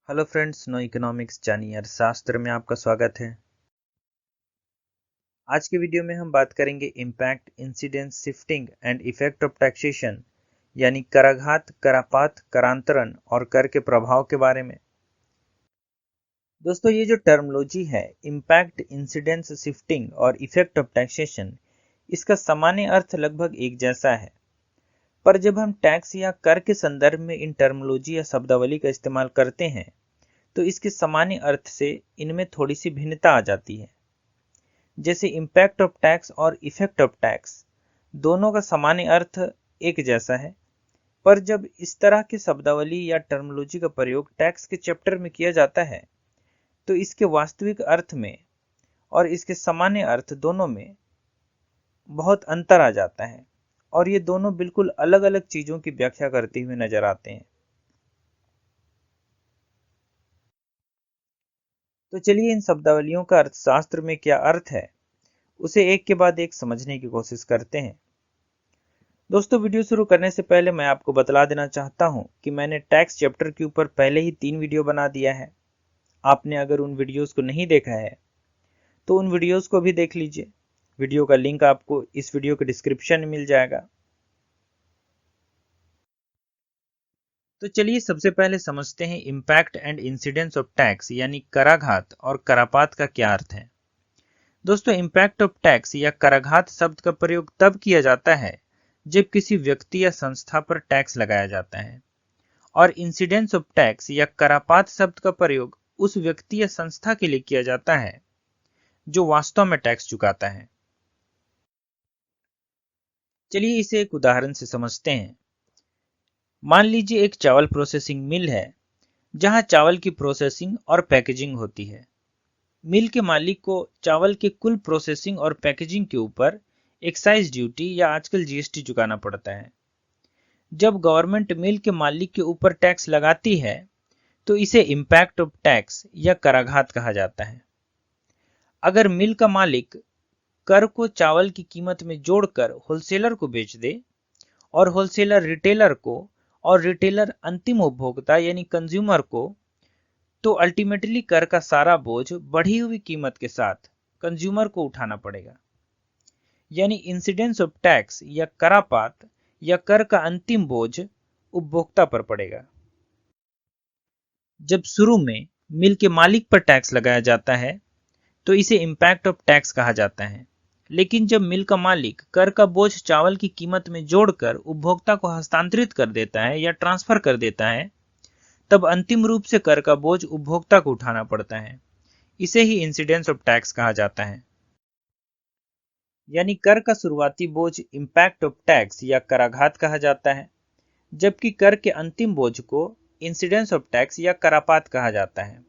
Hello friends, no economics जानिए अर्थशास्त्र में आपका स्वागत है। आज के वीडियो में हम बात करेंगे impact, incidence, shifting and effect of taxation, यानी कराघात, करापात, करांतरण और कर के प्रभाव के बारे में। दोस्तों, ये जो टर्मोलॉजी है इम्पैक्ट, इंसिडेंस, शिफ्टिंग और इफेक्ट ऑफ टैक्सेशन, इसका सामान्य अर्थ लगभग एक जैसा है। पर जब हम टैक्स या कर के संदर्भ में इन टर्मोलॉजी या शब्दावली का इस्तेमाल करते हैं तो इसके सामान्य अर्थ से इनमें थोड़ी सी भिन्नता आ जाती है। जैसे इम्पैक्ट ऑफ टैक्स और इफेक्ट ऑफ टैक्स, दोनों का सामान्य अर्थ एक जैसा है, पर जब इस तरह की शब्दावली या टर्मोलॉजी का प्रयोग टैक्स के चैप्टर में किया जाता है तो इसके वास्तविक अर्थ में और इसके सामान्य अर्थ दोनों में बहुत अंतर आ जाता है और ये दोनों बिल्कुल अलग अलग चीजों की व्याख्या करते हुए नजर आते हैं। तो चलिए इन शब्दावलियों का अर्थशास्त्र में क्या अर्थ है उसे एक के बाद एक समझने की कोशिश करते हैं। दोस्तों, वीडियो शुरू करने से पहले मैं आपको बतला देना चाहता हूं कि मैंने टैक्स चैप्टर के ऊपर पहले ही 3 वीडियो बना दिया है। आपने अगर उन वीडियोस को नहीं देखा है तो उन वीडियोस को भी देख लीजिए। वीडियो का लिंक आपको इस वीडियो के डिस्क्रिप्शन में मिल जाएगा। तो चलिए सबसे पहले समझते हैं impact and incidence of tax, यानी कराघात और करापात का क्या अर्थ है। दोस्तों, इम्पैक्ट ऑफ टैक्स या कराघात शब्द का प्रयोग तब किया जाता है जब किसी व्यक्ति या संस्था पर टैक्स लगाया जाता है, और इंसिडेंस ऑफ टैक्स या करापात शब्द का प्रयोग उस व्यक्ति या संस्था के लिए किया जाता है जो वास्तव में टैक्स चुकाता है। चलिए इसे एक उदाहरण से समझते हैं। मान लीजिए एक चावल प्रोसेसिंग मिल है जहां चावल की प्रोसेसिंग और पैकेजिंग होती है। मिल के मालिक को चावल के कुल प्रोसेसिंग और पैकेजिंग के ऊपर एक्साइज ड्यूटी या आजकल जीएसटी चुकाना पड़ता है। जब गवर्नमेंट मिल के मालिक के ऊपर टैक्स लगाती है तो इसे इम्पैक्ट ऑफ टैक्स या कराघात कहा जाता है। अगर मिल का मालिक कर को चावल की कीमत में जोड़कर होलसेलर को बेच दे और होलसेलर रिटेलर को और रिटेलर अंतिम उपभोक्ता यानी कंज्यूमर को, तो अल्टीमेटली कर का सारा बोझ बढ़ी हुई कीमत के साथ कंज्यूमर को उठाना पड़ेगा। यानी इंसिडेंस ऑफ टैक्स या करापात या कर का अंतिम बोझ उपभोक्ता पर पड़ेगा। जब शुरू में मिल के मालिक पर टैक्स लगाया जाता है तो इसे इम्पैक्ट ऑफ टैक्स कहा जाता है, लेकिन जब मिल का मालिक कर का बोझ चावल की कीमत में जोड़कर उपभोक्ता को हस्तांतरित कर देता है या ट्रांसफर कर देता है तब अंतिम रूप से कर का बोझ उपभोक्ता को उठाना पड़ता है। इसे ही इंसिडेंस ऑफ टैक्स कहा जाता है। यानी कर का शुरुआती बोझ इम्पैक्ट ऑफ टैक्स या कराघात कहा जाता है, जबकि कर के अंतिम बोझ को इंसिडेंस ऑफ टैक्स या करापात कहा जाता है।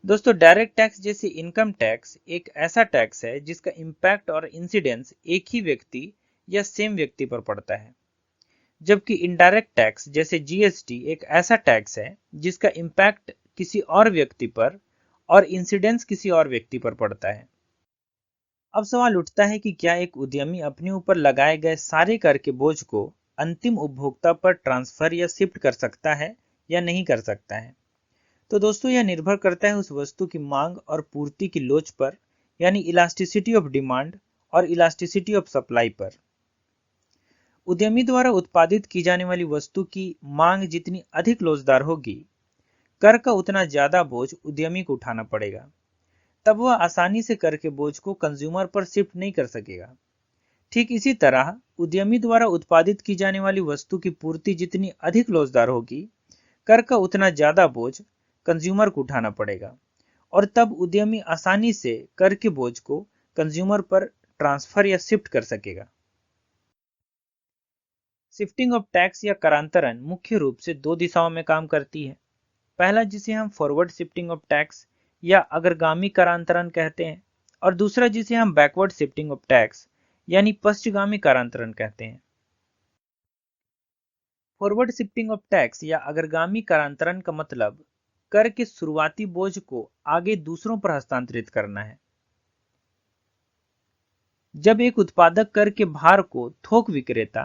दोस्तों, डायरेक्ट टैक्स जैसे इनकम टैक्स एक ऐसा टैक्स है जिसका इम्पैक्ट और इंसिडेंस एक ही व्यक्ति या सेम व्यक्ति पर पड़ता है, जबकि इनडायरेक्ट टैक्स जैसे जीएसटी एक ऐसा टैक्स है जिसका इम्पैक्ट किसी और व्यक्ति पर और इंसिडेंस किसी और व्यक्ति पर पड़ता है। अब सवाल उठता है कि क्या एक उद्यमी अपने ऊपर लगाए गए सारे कर के बोझ को अंतिम उपभोक्ता पर ट्रांसफर या शिफ्ट कर सकता है या नहीं कर सकता है। तो दोस्तों, यह निर्भर करता है उस वस्तु की मांग और पूर्ति की लोच पर, यानी इलास्टिसिटी ऑफ डिमांड और इलास्टिसिटी ऑफ सप्लाई पर। उद्यमी द्वारा उत्पादित की जाने वाली वस्तु की मांग जितनी अधिक लोचदार होगी, कर का उतना ज्यादा बोझ उद्यमी को उठाना पड़ेगा। तब वह आसानी से कर के बोझ को कंज्यूमर पर शिफ्ट नहीं कर सकेगा। ठीक इसी तरह उद्यमी द्वारा उत्पादित की जाने वाली वस्तु की पूर्ति जितनी अधिक लोचदार होगी, कर का उतना ज्यादा बोझ कंज्यूमर को उठाना पड़ेगा और तब उद्यमी आसानी से कर के बोझ को कंज्यूमर पर ट्रांसफर या शिफ्ट कर सकेगा। शिफ्टिंग ऑफ टैक्स या करांतरण मुख्य रूप से 2 दिशाओं में काम करती है। पहला, जिसे हम फॉरवर्ड शिफ्टिंग ऑफ टैक्स या अग्रगामी करांतरण कहते हैं, और दूसरा जिसे हम बैकवर्ड शिफ्टिंग ऑफ टैक्स यानी पश्चिमगामी करांतरण कहते हैं। फॉरवर्ड शिफ्टिंग ऑफ टैक्स या अग्रगामी करांतरण का मतलब कर के शुरुआती बोझ को आगे दूसरों पर हस्तांतरित करना है। जब एक उत्पादक कर के भार को थोक विक्रेता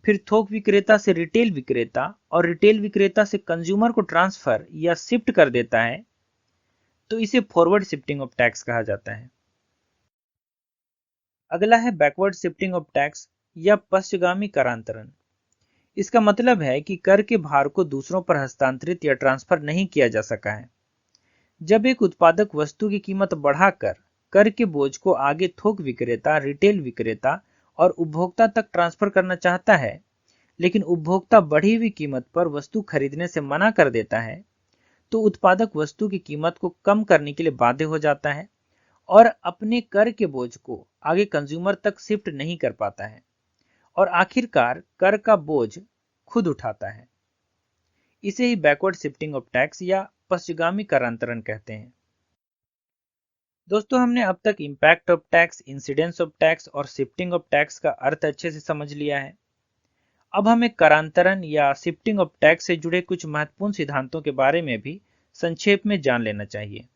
फिर थोक विक्रेता से रिटेल विक्रेता और रिटेल विक्रेता से कंज्यूमर को ट्रांसफर या शिफ्ट कर देता है, तो इसे फॉरवर्ड शिफ्टिंग ऑफ टैक्स कहा जाता है। अगला है बैकवर्ड शिफ्टिंग ऑफ टैक्स या पश्चगामी करांतरण। इसका मतलब है कि कर के भार को दूसरों पर हस्तांतरित या ट्रांसफर नहीं किया जा सका है। जब एक उत्पादक वस्तु की कीमत बढ़ाकर कर के बोझ को आगे थोक विक्रेता, रिटेल विक्रेता और उपभोक्ता तक ट्रांसफर करना चाहता है, लेकिन उपभोक्ता बढ़ी हुई कीमत पर वस्तु खरीदने से मना कर देता है, तो उत्पादक वस्तु की कीमत को कम करने के लिए बाध्य हो जाता है और अपने कर के बोझ को आगे कंज्यूमर तक शिफ्ट नहीं कर पाता है और आखिरकार कर का बोझ खुद उठाता है। इसे ही बैकवर्ड शिफ्टिंग ऑफ टैक्स या पश्चगामी करांतरण कहते हैं। दोस्तों, हमने अब तक impact of tax, incidence of tax और शिफ्टिंग ऑफ टैक्स का अर्थ अच्छे से समझ लिया है। अब हमें करांतरण या शिफ्टिंग ऑफ टैक्स से जुड़े कुछ महत्वपूर्ण सिद्धांतों के बारे में भी संक्षेप में जान लेना चाहिए।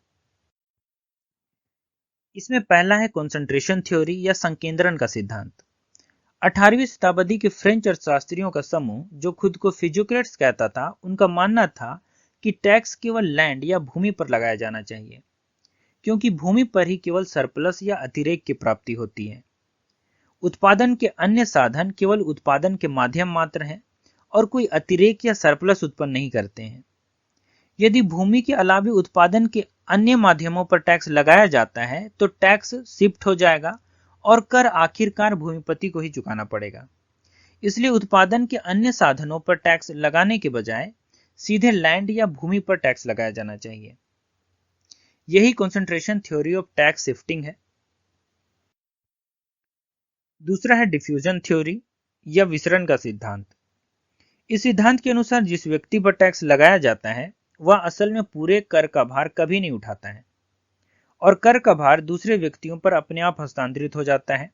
इसमें पहला है कंसंट्रेशन थ्योरी या संकेंद्रण का सिद्धांत। 18वीं शताब्दी के फ्रेंच अर्थशास्त्रियों का समूह जो खुद को फिजियोक्रेट्स कहता था, उनका मानना था कि टैक्स केवल लैंड या भूमि पर लगाया जाना चाहिए, क्योंकि भूमि पर ही केवल सरप्लस या अतिरेक की प्राप्ति होती है। उत्पादन के अन्य साधन केवल उत्पादन के माध्यम मात्र हैं और कोई अतिरेक या सरप्लस उत्पन्न नहीं करते हैं। यदि भूमि के अलावे उत्पादन के अन्य माध्यमों पर टैक्स लगाया जाता है तो टैक्स शिफ्ट हो जाएगा और कर आखिरकार भूमिपति को ही चुकाना पड़ेगा। इसलिए उत्पादन के अन्य साधनों पर टैक्स लगाने के बजाय सीधे लैंड या भूमि पर टैक्स लगाया जाना चाहिए। यही concentration theory of tax shifting है। दूसरा है डिफ्यूजन थ्योरी या विसरण का सिद्धांत। इस सिद्धांत के अनुसार जिस व्यक्ति पर टैक्स लगाया जाता है वह असल में पूरे कर का भार कभी नहीं उठाता है और कर का भार दूसरे व्यक्तियों पर अपने आप हस्तांतरित हो जाता है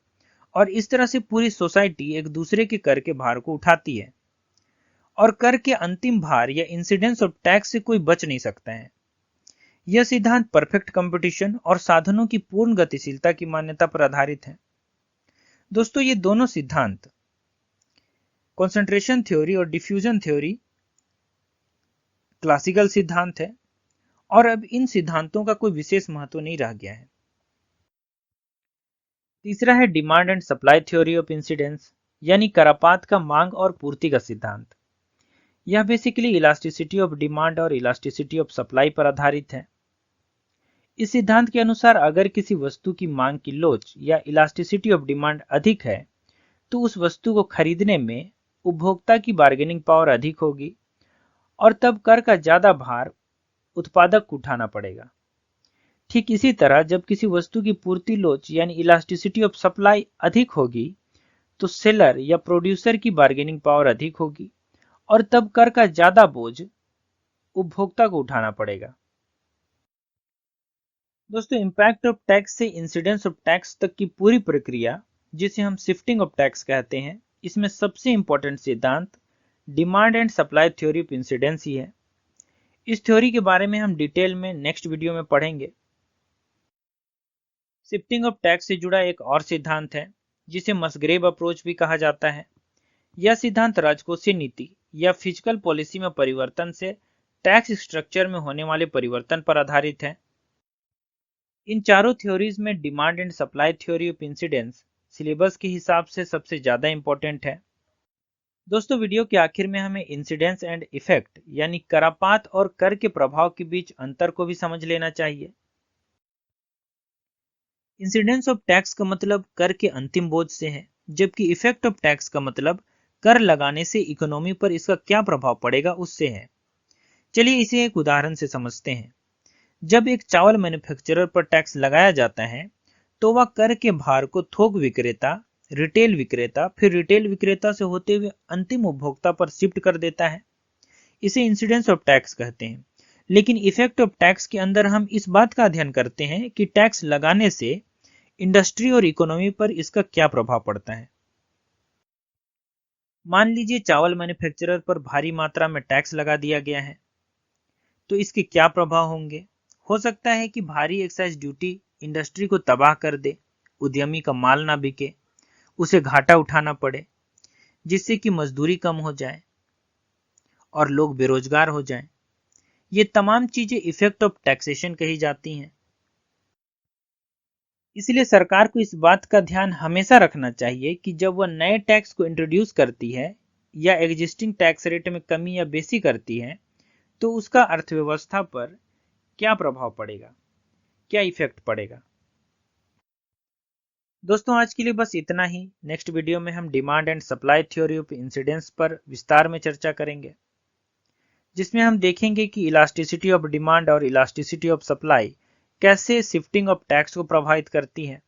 और इस तरह से पूरी सोसाइटी एक दूसरे के कर के भार को उठाती है और कर के अंतिम भार या इंसिडेंस ऑफ टैक्स से कोई बच नहीं सकता है। यह सिद्धांत परफेक्ट कंपटीशन और साधनों की पूर्ण गतिशीलता की मान्यता पर आधारित है। दोस्तों, ये दोनों सिद्धांत कंसंट्रेशन थ्योरी और डिफ्यूजन थ्योरी क्लासिकल सिद्धांत है और अब इन सिद्धांतों का कोई विशेष महत्व नहीं रह गया है। तीसरा है demand and supply theory of incidence, यानी करापात का मांग और पूर्ति का सिद्धांत। यह बेसिकली इलास्टिसिटी ऑफ डिमांड और इलास्टिसिटी ऑफ सप्लाई पर आधारित है। इस सिद्धांत के अनुसार अगर किसी वस्तु की मांग की लोच या इलास्टिसिटी ऑफ डिमांड अधिक है तो उस वस्तु को खरीदने में उपभोक्ता की बार्गेनिंग पावर अधिक होगी और तब कर का ज्यादा भार उत्पादक को उठाना पड़ेगा। ठीक इसी तरह जब किसी वस्तु की पूर्ति लोच यानी इलास्टिसिटी ऑफ सप्लाई अधिक होगी तो सेलर या प्रोड्यूसर की बार्गेनिंग पावर अधिक होगी और तब कर का ज्यादा बोझ उपभोक्ता को उठाना पड़ेगा। दोस्तों, इंपैक्ट ऑफ टैक्स से इंसिडेंस ऑफ टैक्स तक की पूरी प्रक्रिया, जिसे हम शिफ्टिंग ऑफ टैक्स कहते हैं, इसमें सबसे इंपॉर्टेंट सिद्धांत demand and supply theory of incidence ही है। इस थ्योरी के बारे में हम डिटेल में नेक्स्ट वीडियो में पढ़ेंगे। शिफ्टिंग ऑफ टैक्स से जुड़ा एक और सिद्धांत है जिसे मसग्रेव अप्रोच भी कहा जाता है। यह सिद्धांत राजकोषीय नीति या फिजिकल पॉलिसी में परिवर्तन से टैक्स स्ट्रक्चर में होने वाले परिवर्तन पर आधारित है। इन चारों थ्योरीज में demand and supply theory of incidence syllabus के हिसाब से सबसे ज्यादा इंपॉर्टेंट है। दोस्तों, वीडियो के आखिर में हमें इंसिडेंस एंड इफेक्ट यानी करापात और कर के प्रभाव के बीच अंतर को भी समझ लेना चाहिए। इंसिडेंस ऑफ टैक्स का मतलब कर के अंतिम बोझ से है, जबकि इफेक्ट ऑफ टैक्स का मतलब कर लगाने से इकोनॉमी पर इसका क्या प्रभाव पड़ेगा उससे है। चलिए इसे एक उदाहरण से समझते हैं। जब एक चावल मैन्युफैक्चरर पर टैक्स लगाया जाता है तो वह कर के भार को थोक विक्रेता, रिटेल विक्रेता, फिर रिटेल विक्रेता से होते हुए अंतिम उपभोक्ता पर शिफ्ट कर देता है। इसे इंसिडेंस ऑफ टैक्स कहते हैं। लेकिन इफेक्ट ऑफ टैक्स के अंदर हम इस बात का अध्ययन करते हैं कि टैक्स लगाने से इंडस्ट्री और इकोनॉमी पर इसका क्या प्रभाव पड़ता है। मान लीजिए चावल मैन्युफैक्चरर पर भारी मात्रा में टैक्स लगा दिया गया है, तो इसके क्या प्रभाव होंगे। हो सकता है कि भारी एक्साइज ड्यूटी इंडस्ट्री को तबाह कर दे, उद्यमी का माल ना बिके, उसे घाटा उठाना पड़े। जिससे कि मजदूरी कम हो जाए और लोग बेरोजगार हो जाएं। ये तमाम चीजें इफेक्ट ऑफ टैक्सेशन कही जाती हैं। इसलिए सरकार को इस बात का ध्यान हमेशा रखना चाहिए कि जब वह नए टैक्स को इंट्रोड्यूस करती है या एग्जिस्टिंग टैक्स रेट में कमी या बेसी करती है तो उसका अर्थव्यवस्था पर क्या प्रभाव पड़ेगा, क्या इफेक्ट पड़ेगा। दोस्तों आज के लिए बस इतना ही। नेक्स्ट वीडियो में हम demand and supply theory of incidence पर विस्तार में चर्चा करेंगे, जिसमें हम देखेंगे कि इलास्टिसिटी ऑफ डिमांड और इलास्टिसिटी ऑफ सप्लाई कैसे शिफ्टिंग ऑफ टैक्स को प्रभावित करती है।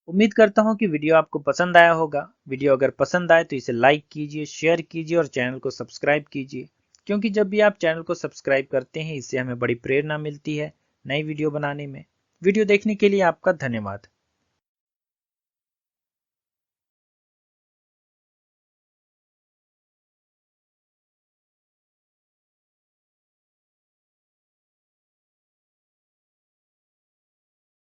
उम्मीद करता हूं कि वीडियो आपको पसंद आया होगा। वीडियो अगर पसंद आए तो इसे लाइक कीजिए, शेयर कीजिए और चैनल को सब्सक्राइब कीजिए, क्योंकि जब भी आप चैनल को सब्सक्राइब करते हैं इससे हमें बड़ी प्रेरणा मिलती है नई वीडियो बनाने में। वीडियो देखने के लिए आपका धन्यवाद।